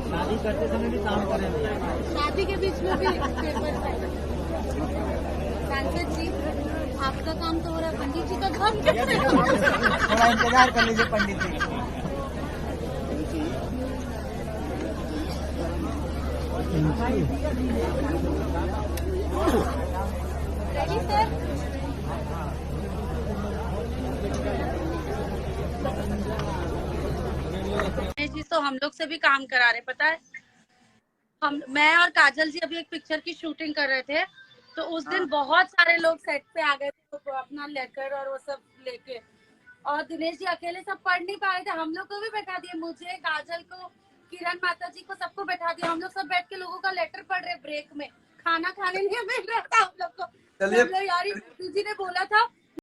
शादी करते समय भी काम करें, शादी के बीच में भी पेपर सांसद जी, आपका काम तो हो रहा है, पंडित जी का काम क्या है? थोड़ा इंतजार कर लीजिए पंडित जी। Ready sir? जी तो हम लोग से भी काम करा रहे, पता है। मैं और काजल जी अभी एक पिक्चर की शूटिंग कर रहे थे, तो उस दिन बहुत सारे लोग सेट पे आ गए थे, तो अपना लेकर और वो सब लेके, और दिनेश जी अकेले सब पढ़ नहीं पा रहे थे, हम लोग को भी बैठा दिए, मुझे, काजल को, किरण माता जी को, सबको बैठा दिया। हम लोग सब बैठ के लोगों का लेटर पढ़ रहे ब्रेक में, खाना खाने नहीं मिल रहा था हम लोग को। तो हम लोग यार, जी ने बोला था